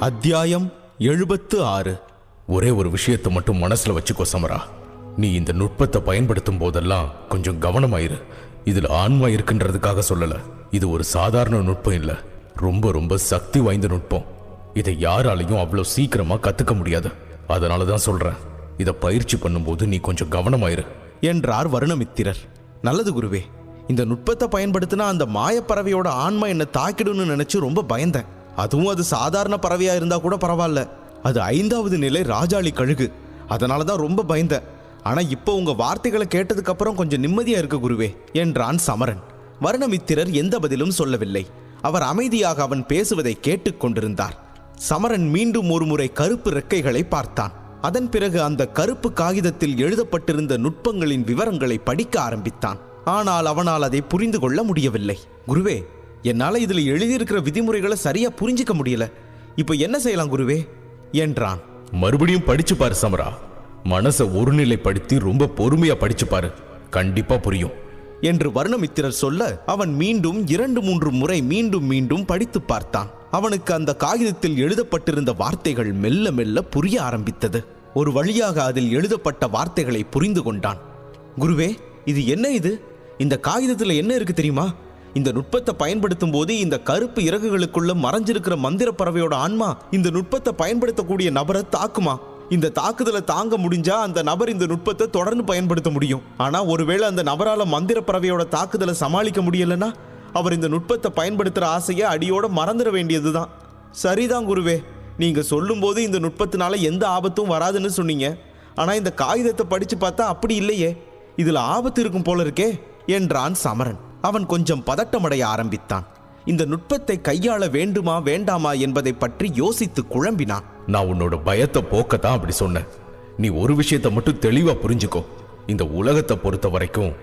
அத்தியாயம் 76. ஒரே ஒரு விஷயத்தை மட்டும் மனசுல வச்சுக்கோ சமரா. நீ இந்த நுட்பத்தை பயன்படுத்தும் போதெல்லாம் கொஞ்சம் கவனமாயிரு. இதுல ஆன்மா இருக்குன்றதுக்காக சொல்லல. இது ஒரு சாதாரண நுட்பம் இல்ல, ரொம்ப ரொம்ப சக்தி வாய்ந்த நுட்பம். இதை யாராலையும் அவ்வளவு சீக்கிரமா கத்துக்க முடியாது. அதனாலதான் சொல்றேன், இதை பயிற்சி பண்ணும்போது நீ கொஞ்சம் கவனமாயிரு என்றார் வருணமித்திரர். நல்லது குருவே, இந்த நுட்பத்தை பயன்படுத்தினா அந்த மாயப்பறவையோட ஆன்மா என்ன தாக்கிடும்னு நினைச்சு ரொம்ப பயந்தேன். அதுவும் அது சாதாரண பறவையா இருந்தா கூட பரவாயில்ல, அது 5வது நிலை ராஜாளி கழுகு. அதனாலதான் ரொம்ப பயந்தேன். ஆனா இப்போ உங்க வார்த்தைகளை கேட்டதுக்கு அப்புறம் கொஞ்சம் நிம்மதியா இருக்கு குருவே என்றான் சமரன். வருணமித்திரர் எந்த பதிலும் சொல்லவில்லை. அவர் அமைதியாக அவன் பேசுவதை கேட்டுக் கொண்டிருந்தார். சமரன் மீண்டும் ஒரு முறை கருப்பு ரெக்கைகளை பார்த்தான். அதன் பிறகு அந்த கருப்பு காகிதத்தில் எழுதப்பட்டிருந்த நுட்பங்களின் விவரங்களை படிக்க ஆரம்பித்தான். ஆனால் அவனால் அதை புரிந்து கொள்ள முடியவில்லை. குருவே, என்னால இதுல எழுதியிருக்கிற விதிமுறைகளை சரியா புரிஞ்சிக்க முடியல. இப்ப என்ன செய்யலாம் குருவே என்றான். மறுபடியும் படிச்சு பாரு சமரா. மனசை ஒருநிலைப்படுத்தி ரொம்ப பொறுமையா படிச்சு பாரு, கண்டிப்பா புரியும் என்று வருணமித்திரர் சொல்ல அவன் மீண்டும் 2-3 முறை மீண்டும் மீண்டும் படித்து பார்த்தான். அவனுக்கு அந்த காகிதத்தில் எழுதப்பட்டிருந்த வார்த்தைகள் மெல்ல மெல்ல புரிய ஆரம்பித்தது. ஒரு வழியாக அதில் எழுதப்பட்ட வார்த்தைகளை புரிந்து கொண்டான். குருவே, இது என்ன? இந்த காகிதத்தில் என்ன இருக்கு தெரியுமா? இந்த நுட்பத்தை பயன்படுத்தும் போது இந்த கருப்பு இறகுகளுக்குள்ள மறைஞ்சிருக்கிற மந்திர பறவையோட ஆன்மா இந்த நுட்பத்தை பயன்படுத்தக்கூடிய நபரை தாக்குமா. இந்த தாக்குதலை தாங்க முடிஞ்சா அந்த நபர் இந்த நுட்பத்தை தொடர்ந்து பயன்படுத்த முடியும். ஆனா ஒருவேளை அந்த நபரால மந்திர பறவையோட தாக்குதலை சமாளிக்க முடியலன்னா அவர் இந்த நுட்பத்தை பயன்படுத்துற ஆசையை அடியோட மறந்துட வேண்டியதுதான். சரிதான் குருவே, நீங்க சொல்லும் போது இந்த நுட்பத்தினால எந்த ஆபத்தும் வராதுன்னு சொன்னீங்க. ஆனா இந்த காகிதத்தை படிச்சு பார்த்தா அப்படி இல்லையே, இதுல ஆபத்து இருக்கும் போல இருக்கே என்றான் சமரன். அவன் கொஞ்சம் பதட்டமடைய ஆரம்பித்தான். இந்த நுட்பத்தை கையாள வேண்டுமா வேண்டாமா என்பதை பற்றி யோசித்து குழம்பினான். நான் உன்னோட பயத்தை போக்கத்தான் அப்படி சொன்னேன். நீ ஒரு விஷயத்தை மட்டும் தெளிவா புரிஞ்சுக்கோ. இந்த உலகத்தை பொறுத்த வரைக்கும்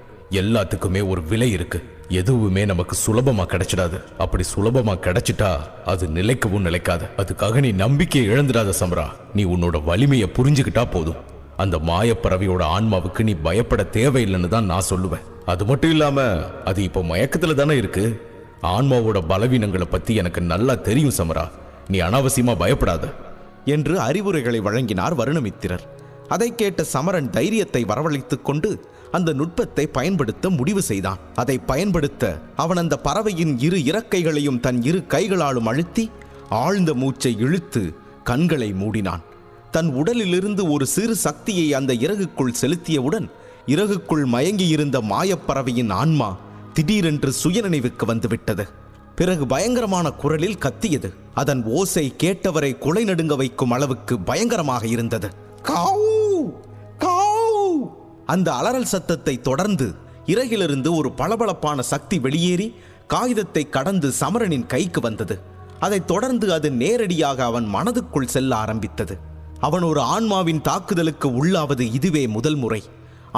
எல்லாத்துக்குமே ஒரு விலை இருக்கு. எதுவுமே நமக்கு சுலபமா கிடைச்சிடாது. அப்படி சுலபமா கிடைச்சிட்டா அது நிலைக்கவும் நிலைக்காது. அதுக்காக நீ நம்பிக்கையை இழந்துடாத சமரா. நீ உன்னோட வலிமையை புரிஞ்சுக்கிட்டா போதும். அந்த மாயப்பறவையோட ஆன்மாவுக்கு நீ பயப்பட தேவையில்லைன்னு தான் நான் சொல்லுவேன். அது மட்டும் இல்லாம அது இப்போ மயக்கத்துல தானே இருக்கு. ஆன்மாவோட பலவீனங்களை பத்தி எனக்கு நல்லா தெரியும் சமரா. நீ அனாவசியமா பயப்படாத என்று அறிவுரைகளை வழங்கினார் வருணமித்திரர். அதை கேட்ட சமரன் தைரியத்தை வரவழைத்துக் கொண்டு அந்த நுட்பத்தை பயன்படுத்த முடிவு செய்தான். அதை பயன்படுத்த அவன் அந்த பறவையின் 2 இறக்கைகளையும் தன் 2 கைகளாலும் அழுத்தி ஆழ்ந்த மூச்சை இழுத்து கண்களை மூடினான். தன் உடலிலிருந்து ஒரு சிறு சக்தியை அந்த இறகுக்குள் செலுத்தியவுடன் இறகுக்குள் மயங்கியிருந்த மாயப்பறவையின் ஆன்மா திடீரென்று சுயநினைவுக்கு வந்துவிட்டது. பிறகு பயங்கரமான குரலில் கத்தியது. அதன் ஓசை கேட்டவரை குலை நடுங்க வைக்கும் அளவுக்கு பயங்கரமாக இருந்தது. காவ் காவ்! அந்த அலறல் சத்தத்தை தொடர்ந்து இறகிலிருந்து ஒரு பளபளப்பான சக்தி வெளியேறி காகிதத்தை கடந்து சமரனின் கைக்கு வந்தது. அதைத் தொடர்ந்து அது நேரடியாக அவன் மனதுக்குள் செல்ல ஆரம்பித்தது. அவன் ஒரு ஆன்மாவின் தாக்குதலுக்கு உள்ளாவது இதுவே முதல் முறை.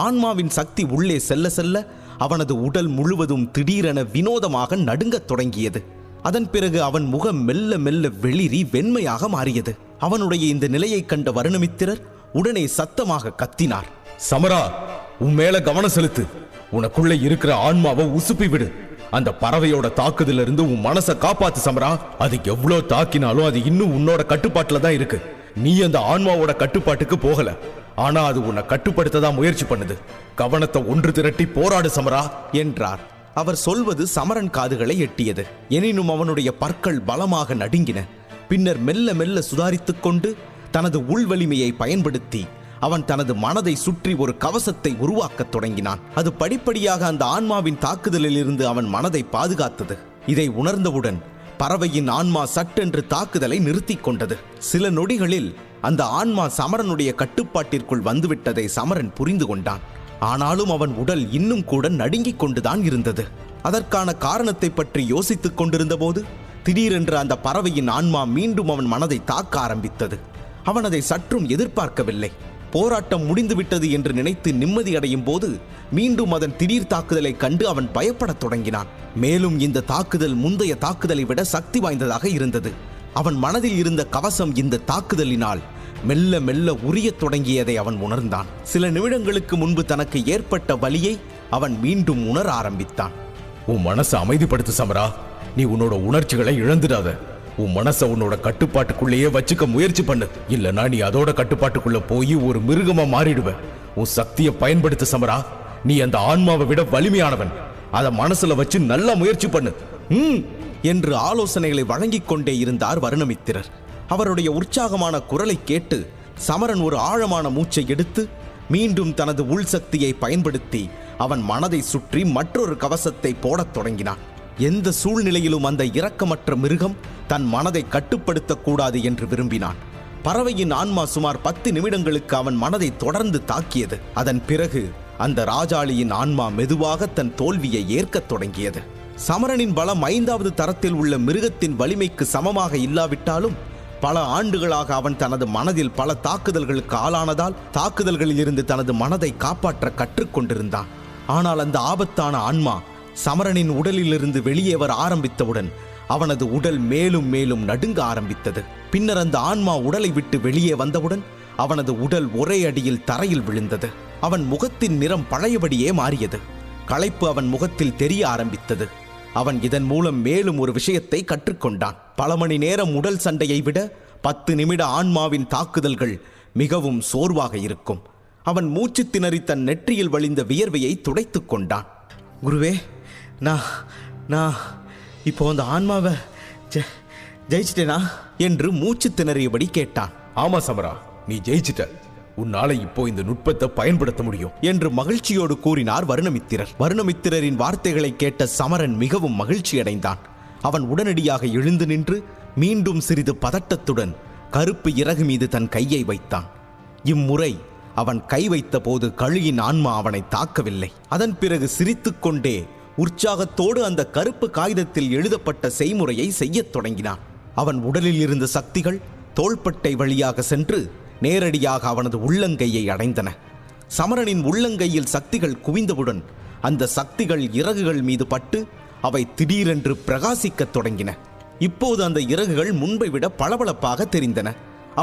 ஆன்மாவின் சக்தி உள்ளே செல்ல செல்ல அவனது உடல் முழுவதும் திடீரென வினோதமாக நடுங்கத் தொடங்கியது. அதன் பிறகு அவன் முகம் மெல்ல மெல்ல வெளிரி வெண்மையாக மாறியது. அவனுடைய இந்த நிலையை கண்ட வருணமித்திரர் உடனே சத்தமாக கத்தினார். சமரா, உன் மேல கவனம் செலுத்து. உனக்குள்ள இருக்கிற ஆன்மாவை உசுப்பி விடு. அந்த பறவையோட தாக்குதலிருந்து உன் மனசை காப்பாத்து சமரா. அது எவ்வளவு தாக்கினாலும் அது இன்னும் உன்னோட கட்டுப்பாட்டுல தான் இருக்கு. நீ அந்த ஆன்மாவோட கட்டுப்பாட்டுக்கு போகல, ஆனா அது உன்னை கட்டுப்படுத்ததான் முயற்சி பண்ணுது. கவனத்தை ஒன்று திரட்டி போராடு சமரா என்றார். அவர் சொல்வது சமரன் காதுகளை எட்டியது. எனினும் அவனுடைய பற்கள் பலமாக நடுங்கின. பின்னர் மெல்ல மெல்ல சுதாரித்துக் கொண்டு தனது உள்வலிமையை பயன்படுத்தி அவன் தனது மனதை சுற்றி ஒரு கவசத்தை உருவாக்கத் தொடங்கினான். அது படிப்படியாக அந்த ஆன்மாவின் தாக்குதலில் இருந்து அவன் மனதை பாதுகாத்தது. இதை உணர்ந்தவுடன் பறவையின் ஆன்மா சட்டென்று தாக்குதலை நிறுத்தி கொண்டது. சில நொடிகளில் அந்த ஆன்மா சமரனுடைய கட்டுப்பாட்டிற்குள் வந்துவிட்டதை சமரன் புரிந்து கொண்டான். ஆனாலும் அவன் உடல் இன்னும் கூட நடுங்கிக் கொண்டுதான் இருந்தது. அதற்கான காரணத்தை பற்றி யோசித்துக் கொண்டிருந்த போது திடீரென்று அந்த பறவையின் ஆன்மா மீண்டும் அவன் மனதை தாக்க ஆரம்பித்தது. அவன் அதை சற்றும் எதிர்பார்க்கவில்லை. போராட்டம் முடிந்துவிட்டது என்று நினைத்து நிம்மதியடையும் போது மீண்டும் அதன் திடீர் தாக்குதலை கண்டு அவன் பயப்படத் தொடங்கினான். மேலும் இந்த தாக்குதல் முந்தைய தாக்குதலை விட சக்தி வாய்ந்ததாக இருந்தது. அவன் மனதில் இருந்த கவசம் இந்த தாக்குதலினால் மெல்ல மெல்ல உரியத் தொடங்கியதை அவன் உணர்ந்தான். சில நிமிடங்களுக்கு முன்பு தனக்கு ஏற்பட்ட வலியை அவன் மீண்டும் உணர ஆரம்பித்தான். உன் மனசை அமைதிப்படுத்து சமரா. நீ உன்னோட உணர்ச்சிகளை இழந்துடாத. உன் மனசை உன்னோட கட்டுப்பாட்டுக்குள்ளேயே வச்சுக்க முயற்சி பண்ணு. இல்லனா நீ அதோட கட்டுப்பாட்டுக்குள்ள போய் ஒரு மிருகமா மாறிடுவ. உன் சக்தியை பயன்படுத்து சமரா. நீ அந்த ஆன்மாவை விட வலிமையானவன். அத மனசுல வச்சு நல்லா முயற்சி பண்ணு என்று ஆலோசனைகளை வழங்கிக் கொண்டே இருந்தார் வருணமித்திரர். அவருடைய உற்சாகமான குரலை கேட்டு சமரன் ஒரு ஆழமான மூச்சை எடுத்து மீண்டும் தனது உள் சக்தியை பயன்படுத்தி அவன் மனதை சுற்றி மற்றொரு கவசத்தை போடத் தொடங்கினான். எந்த சூழ்நிலையிலும் அந்த இரக்கமற்ற மிருகம் தன் மனதை கட்டுப்படுத்தக்கூடாது என்று விரும்பினான். பறவையின் ஆன்மா சுமார் 10 நிமிடங்களுக்கு அவன் மனதை தொடர்ந்து தாக்கியது. அதன் பிறகு அந்த ராஜாளியின் ஆன்மா மெதுவாக தன் தோல்வியை ஏற்கத் தொடங்கியது. சமரனின் பலம் 5வது தரத்தில் உள்ள மிருகத்தின் வலிமைக்கு சமமாக இல்லாவிட்டாலும் பல ஆண்டுகளாக அவன் தனது மனதில் பல தாக்குதல்களுக்கு ஆளானதால் தாக்குதல்களில் இருந்து தனது மனதை காப்பாற்ற கற்றுக்கொண்டிருந்தான். ஆனால் அந்த ஆபத்தான ஆன்மா சமரனின் உடலிலிருந்து வெளியே வர ஆரம்பித்தவுடன் அவனது உடல் மேலும் மேலும் நடுங்க ஆரம்பித்தது. பின்னர் அந்த ஆன்மா உடலை விட்டு வெளியே வந்தவுடன் அவனது உடல் ஒரே அடியில் தரையில் விழுந்தது. அவன் முகத்தின் நிறம் பழையபடியே மாறியது. களைப்பு அவன் முகத்தில் தெரிய ஆரம்பித்தது. அவன் இதன் மூலம் மேலும் ஒரு விஷயத்தை கற்றுக்கொண்டான். பல மணி நேரம் உடல் சண்டையை விட 10 நிமிட ஆன்மாவின் தாக்குதல்கள் மிகவும் சோர்வாக இருக்கும். அவன் மூச்சு திணறி தன் நெற்றியில் வழிந்த வியர்வையை துடைத்துக் கொண்டான். குருவே, நான் இப்போ அந்த ஆன்மாவை ஜெயிச்சிட்டேனா என்று மூச்சு திணறியபடி கேட்டான். ஆமா சமரா, நீ ஜெயிச்சிட்ட. உன்னால இப்போ இந்த நுட்பத்தை பயன்படுத்த முடியும் என்று மகிழ்ச்சியோடு கூறினார் வருணமித்திரர். வருணமித்திரரின் வார்த்தைகளை கேட்ட சமரன் மிகவும் மகிழ்ச்சி அடைந்தான். அவன் உடனடியாக எழுந்து நின்று மீண்டும் சிறிது பதட்டத்துடன் கருப்பு இறகு மீது தன் கையை வைத்தான். இம்முறை அவன் கை வைத்த போது கழுகின் ஆன்மா அவனை தாக்கவில்லை. அதன் பிறகு சிரித்துக்கொண்டே உற்சாகத்தோடு அந்த கருப்பு காகிதத்தில் எழுதப்பட்ட செய்முறையை செய்யத் தொடங்கினான். அவன் உடலில் இருந்த சக்திகள் தோள்பட்டை வழியாக சென்று நேரடியாக அவனது உள்ளங்கையை அடைந்தன. சமரனின் உள்ளங்கையில் சக்திகள் குவிந்தவுடன் அந்த சக்திகள் இறகுகள் மீது பட்டு அவை திடீரென்று பிரகாசிக்கத் தொடங்கின. இப்போது அந்த இறகுகள் முன்பை விட பளபளப்பாக தெரிந்தன.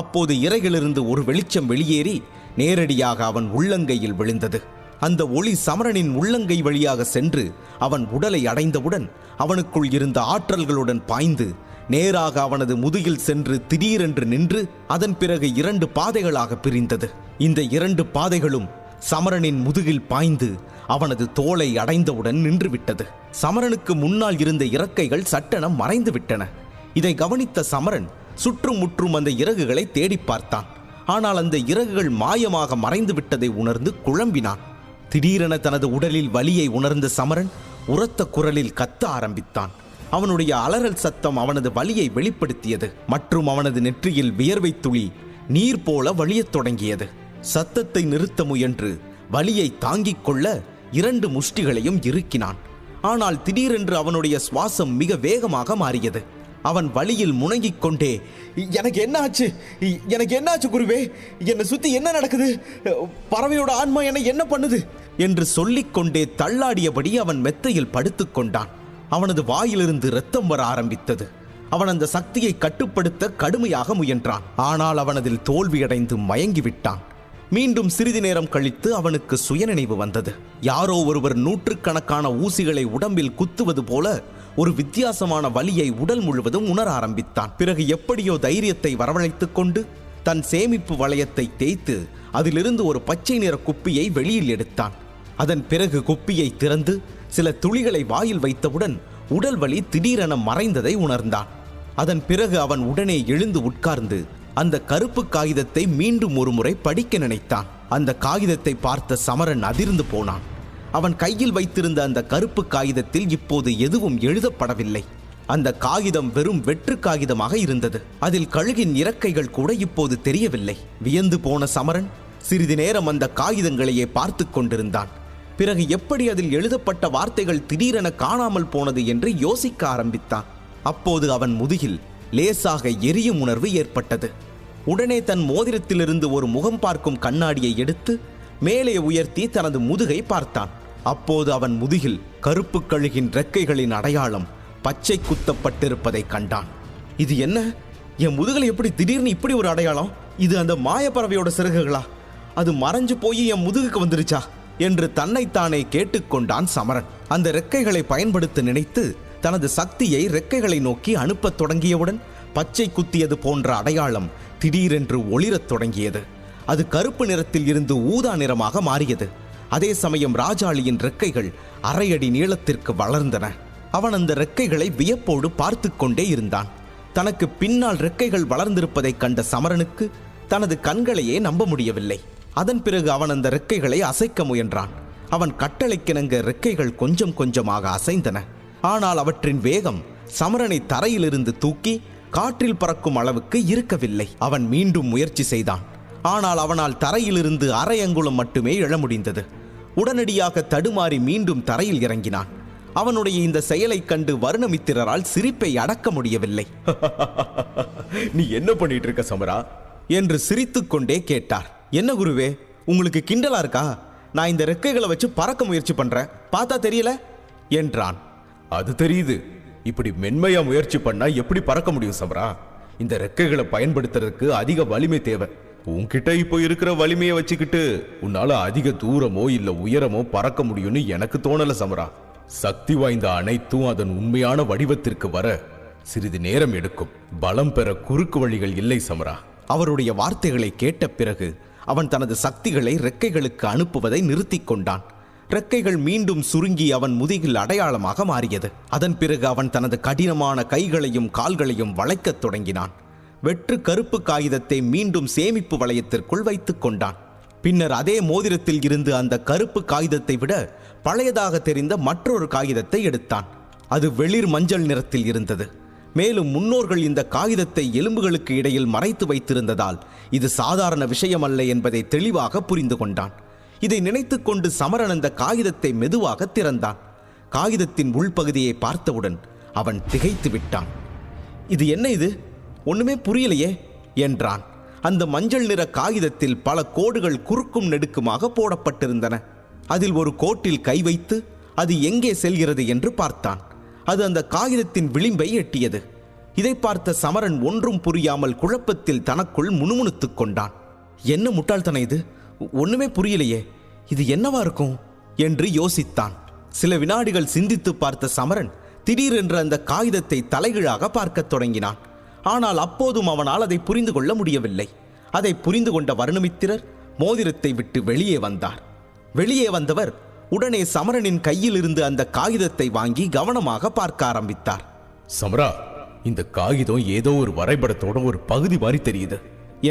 அப்போது இறகிலிருந்து ஒரு வெளிச்சம் வெளியேறி நேரடியாக அவன் உள்ளங்கையில் விழுந்தது. அந்த ஒளி சமரனின் உள்ளங்கை வழியாக சென்று அவன் உடலை அடைந்தவுடன் அவனுக்குள் இருந்த ஆற்றல்களுடன் பாய்ந்து நேராக அவனது முதுகில் சென்று திடீரென்று நின்று அதன் பிறகு 2 பாதைகளாக பிரிந்தது. இந்த 2 பாதைகளும் சமரனின் முதுகில் பாய்ந்து அவனது தோலை அடைந்தவுடன் நின்றுவிட்டது. சமரனுக்கு முன்னால் இருந்த இறக்கைகள் சட்டென மறைந்து விட்டன. இதை கவனித்த சமரன் சுற்றும் முற்றும் அந்த இறகுகளை தேடி பார்த்தான். ஆனால் அந்த இறகுகள் மாயமாக மறைந்து விட்டதை உணர்ந்து குழம்பினான். திடீரென தனது உடலில் வலியை உணர்ந்த சமரன் உரத்த குரலில் கத்த ஆரம்பித்தான். அவனுடைய அலறல் சத்தம் அவனது வலியை வெளிப்படுத்தியது மற்றும் அவனது நெற்றியில் வியர்வை துளி நீர் போல வழியத் தொடங்கியது. சத்தத்தை நிறுத்த முயன்று வலியை தாங்கிக் கொள்ள 2 முஷ்டிகளையும் இறுக்கினான். ஆனால் திடீரென்று அவனுடைய சுவாசம் மிக வேகமாக மாறியது. அவன் வலியில் முணங்கிக் கொண்டே, எனக்கு என்ன ஆச்சு குருவே, என்னை சுத்தி என்ன நடக்குது, பறவையோட ஆன்மா என்ன பண்ணுது என்று சொல்லிக்கொண்டே தள்ளாடியபடி அவன் மெத்தையில் படுத்துக் கொண்டான். அவனது வாயிலிருந்து இரத்தம் வர ஆரம்பித்தது. அவன் அந்த சக்தியை கட்டுப்படுத்த கடுமையாக முயன்றான். ஆனால் அவன் அதில் தோல்வியடைந்து மயங்கிவிட்டான். மீண்டும் சிறிது நேரம் கழித்து அவனுக்கு சுயநினைவு வந்தது. யாரோ ஒருவர் நூற்றுக்கணக்கான ஊசிகளை உடம்பில் குத்துவது போல ஒரு வித்தியாசமான வலியை உடல் முழுவதும் உணர ஆரம்பித்தான். பிறகு எப்படியோ தைரியத்தை வரவழைத்துக் கொண்டு தன் சேமிப்பு வளையத்தை தேய்த்து அதிலிருந்து ஒரு பச்சை நிற குப்பியை வெளியில் எடுத்தான். அதன் பிறகு குப்பியை திறந்து சில துளிகளை வாயில் வைத்தவுடன் உடல் வலி திடீரென மறைந்ததை உணர்ந்தான். அதன் பிறகு அவன் உடனே எழுந்து உட்கார்ந்து அந்த கருப்பு காகிதத்தை மீண்டும் ஒரு முறை படிக்க நினைத்தான். அந்த காகிதத்தை பார்த்த சமரன் அதிர்ந்து போனான். அவன் கையில் வைத்திருந்த அந்த கருப்பு காகிதத்தில் இப்போது எதுவும் எழுதப்படவில்லை. அந்த காகிதம் வெறும் வெற்று காகிதமாக இருந்தது. அதில் கழுகின் இறக்கைகள் கூட இப்போது தெரியவில்லை. வியந்து போன சமரன் சிறிது நேரம் அந்த காகிதங்களையே பார்த்து கொண்டிருந்தான். பிறகு எப்படி அதில் எழுதப்பட்ட வார்த்தைகள் திடீரென காணாமல் போனது என்று யோசிக்க ஆரம்பித்தான். அப்போது அவன் முதுகில் லேசாக எரியும் உணர்வு ஏற்பட்டது. உடனே தன் மோதிரத்திலிருந்து ஒரு முகம் பார்க்கும் கண்ணாடியை எடுத்து மேலே உயர்த்தி தனது முதுகை பார்த்தான். அப்போது அவன் முதுகில் கருப்பு கழுகின் ரெக்கைகளின் அடையாளம் பச்சை குத்தப்பட்டிருப்பதை கண்டான். இது என்ன? என் முதுகில் எப்படி திடீர்னு இப்படி ஒரு அடையாளம்? இது அந்த மாயப்பறவையோட சிறகுகளா? அது மறைஞ்சு போய் என் முதுகுக்கு வந்துருச்சா என்று தன்னைத்தானே கேட்டுக்கொண்டான் சமரன். அந்த ரெக்கைகளை பயன்படுத்த நினைத்து தனது சக்தியை ரெக்கைகளை நோக்கி அனுப்பத் தொடங்கியவுடன் பச்சை குத்தியது போன்ற அடையாளம் திடீரென்று ஒளிரத் தொடங்கியது. அது கருப்பு நிறத்தில் இருந்து ஊதா நிறமாக மாறியது. அதே சமயம் ராஜாளியின் ரெக்கைகள் அரை அடி நீளத்திற்கு வளர்ந்தன. அவன் அந்த ரெக்கைகளை வியப்போடு பார்த்து கொண்டே இருந்தான். தனக்கு பின்னால் ரெக்கைகள் வளர்ந்திருப்பதைக் கண்ட சமரனுக்கு தனது கண்களையே நம்ப முடியவில்லை. அதன் பிறகு அவன் அந்த ரெக்கைகளை அசைக்க முயன்றான். அவன் கட்டளைக்கிணங்க ரெக்கைகள் கொஞ்சம் கொஞ்சமாக அசைந்தன. ஆனால் அவற்றின் வேகம் சமரனை தரையிலிருந்து தூக்கி காற்றில் பறக்கும் அளவுக்கு இருக்கவில்லை. அவன் மீண்டும் முயற்சி செய்தான். ஆனால் அவனால் தரையிலிருந்து அரை அங்குலம் மட்டுமே எழ முடிந்தது. உடனடியாக தடுமாறி மீண்டும் தரையில் இறங்கினான். அவனுடைய இந்த செயலைக் கண்டு வருணமித்திரரால் சிரிப்பை அடக்க முடியவில்லை. நீ என்ன பண்ணிட்டு இருக்க சமரா என்று சிரித்துக்கொண்டே கேட்டார். என்ன குருவே, உங்களுக்கு கிண்டலா இருக்கா? நான் இந்த ரெக்கைகளை வச்சு பறக்க முயற்சி பண்றேன், பார்த்தா தெரியல என்றான். அது தெரியுது. இப்படி மென்மையா முயற்சி பண்ணா எப்படி பறக்க முடியும் சமரா? இந்த ரெக்கைகளை பயன்படுத்துறதுக்கு அதிக வலிமை தேவை. உன்கிட்ட இப்போ இருக்கிற வலிமையை வச்சுக்கிட்டு உன்னால அதிக தூரமோ இல்ல உயரமோ பறக்க முடியும்னு எனக்கு தோணல சமரா. சக்தி வாய்ந்த அனைத்தும் அதன் உண்மையான வடிவத்திற்கு வர சிறிது நேரம் எடுக்கும். பலம் பெற குறுக்கு வழிகள் இல்லை சமரா. அவருடைய வார்த்தைகளை கேட்ட பிறகு அவன் தனது சக்திகளை ரெக்கைகளுக்கு அனுப்புவதை நிறுத்திக் கொண்டான். ரெக்கைகள் மீண்டும் சுருங்கி அவன் முதுகில் அடையாளமாக மாறியது. அதன் பிறகு அவன் தனது கடினமான கைகளையும் கால்களையும் வளைக்கத் தொடங்கினான். வெற்று கருப்பு காகிதத்தை மீண்டும் சேமிப்பு வளையத்திற்குள் வைத்துக் கொண்டான். பின்னர் அதே மோதிரத்தில் இருந்து அந்த கருப்பு காகிதத்தை விட பழையதாக தெரிந்த மற்றொரு காகிதத்தை எடுத்தான். அது வெளிர் மஞ்சள் நிறத்தில் இருந்தது. மேலும் முன்னோர்கள் இந்த காகிதத்தை எலும்புகளுக்கு இடையில் மறைத்து வைத்திருந்ததால் இது சாதாரண விஷயமல்ல என்பதை தெளிவாக புரிந்து கொண்டான். இதை நினைத்துக் கொண்டு சமரன் அந்த காகிதத்தை மெதுவாக திறந்தான். காகிதத்தின் உள்பகுதியை பார்த்தவுடன் அவன் திகைத்து விட்டான். இது என்ன? இது ஒண்ணுமே புரியலையே என்றான். அந்த மஞ்சள் நிற காகிதத்தில் பல கோடுகள் குறுக்கும் நெடுக்குமாக போடப்பட்டிருந்தன. அதில் ஒரு கோட்டில் கை வைத்து அது எங்கே செல்கிறது என்று பார்த்தான். அது அந்த காகிதத்தின் விளிம்பை எட்டியது. இதை பார்த்த சமரன் ஒன்றும் புரியாமல் குழப்பத்தில் தனக்குள் முணுமுணுத்துக் கொண்டான். என்ன முட்டாள்தனம் இது? ஒண்ணுமே புரியலையே, இது என்னவா இருக்கும் என்று யோசித்தான். சில வினாடிகள் சிந்தித்து பார்த்த சமரன் திடீரென்று அந்த காகிதத்தை தலைகீழாக பார்க்கத் தொடங்கினான். ஆனால் அப்போதும் அவனால் அதை புரிந்து கொள்ள முடியவில்லை. அதை புரிந்து கொண்ட வருணமித்திரர் மோதிரத்தை விட்டு வெளியே வந்தார். வெளியே வந்தவர் உடனே சமரனின் கையில் இருந்து அந்த காகிதத்தை வாங்கி கவனமாக பார்க்க ஆரம்பித்தார். சமரா, இந்த காகிதம் ஏதோ ஒரு வரைபடத்தோட ஒரு பகுதி மாதிரி தெரியுது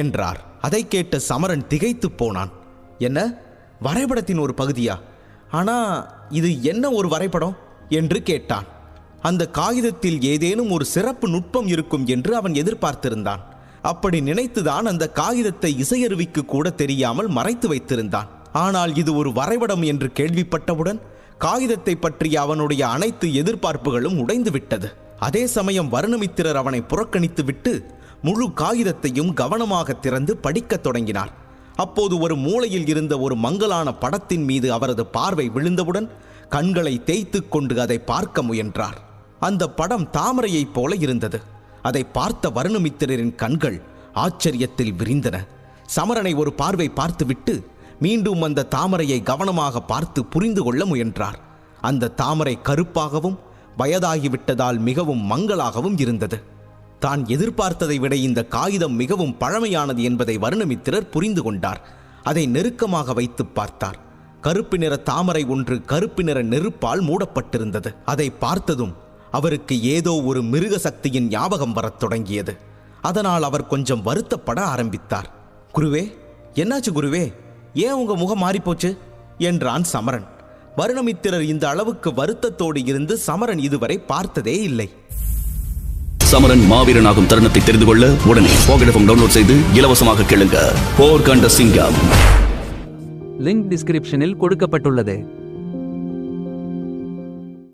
என்றார். அதை கேட்ட சமரன் திகைத்து போனான். என்ன, வரைபடத்தின் ஒரு பகுதியா? ஆனா இது என்ன ஒரு வரைபடம் என்று கேட்டான். அந்த காகிதத்தில் ஏதேனும் ஒரு சிறப்பு நுட்பம் இருக்கும் என்று அவன் எதிர்பார்த்திருந்தான். அப்படி நினைத்துதான் அந்த காகிதத்தை இசையருவிக்கு கூட தெரியாமல் மறைத்து வைத்திருந்தான். ஆனால் இது ஒரு வரைபடம் என்று கேள்விப்பட்டவுடன் காகிதத்தை பற்றிய அவனுடைய அனைத்து எதிர்பார்ப்புகளும் உடைந்து விட்டது. அதே சமயம் வருணமித்திரர் அவனை புறக்கணித்து விட்டு முழு காகிதத்தையும் கவனமாக திறந்து படிக்கத் தொடங்கினார். அப்போது ஒரு மூலையில் இருந்த ஒரு மங்கலான படத்தின் மீது அவரது பார்வை விழுந்தவுடன் கண்களை தேய்த்து கொண்டு அதை பார்க்க முயன்றார். அந்த படம் தாமரையைப் போல இருந்தது. அதை பார்த்த வருணமித்திரரின் கண்கள் ஆச்சரியத்தில் விரிந்தன. சமரனை ஒரு பார்வை பார்த்துவிட்டு மீண்டும் அந்த தாமரையை கவனமாக பார்த்து புரிந்து கொள்ள முயன்றார். அந்த தாமரை கருப்பாகவும் வயதாகிவிட்டதால் மிகவும் மங்கலாகவும் இருந்தது. தான் எதிர்பார்த்ததை விட இந்த காகிதம் மிகவும் பழமையானது என்பதை வருணமித்திரர் புரிந்து கொண்டார். அதை நெருக்கமாக வைத்து பார்த்தார். கருப்பு நிற தாமரை ஒன்று கருப்பு நிற நெருப்பால் மூடப்பட்டிருந்தது. அதை பார்த்ததும் அவருக்கு ஏதோ ஒரு மிருக சக்தியின் ஞாபகம் வரத் தொடங்கியது. அதனால் அவர் கொஞ்சம் வருத்தப்பட ஆரம்பித்தார். குருவே, என்னாச்சு குருவே? ஏன் உங்க முகம் மாறிப்போச்சு என்றான் சமரன். வருணமித்திரர் இந்த அளவுக்கு வருத்தத்தோடு இருந்து சமரன் இதுவரை பார்த்ததே இல்லை. சமரன் மாவீரனாகும் தருணத்தை தெரிந்து கொள்ள உடனே பாக்கெட் எஃப்எம் டவுன்லோட் செய்து இலவசமாக கேளுங்க. போர் கண்ட சிங்கம். லிங்க் டிஸ்கிரிப்ஷனில் கொடுக்கப்பட்டுள்ளது.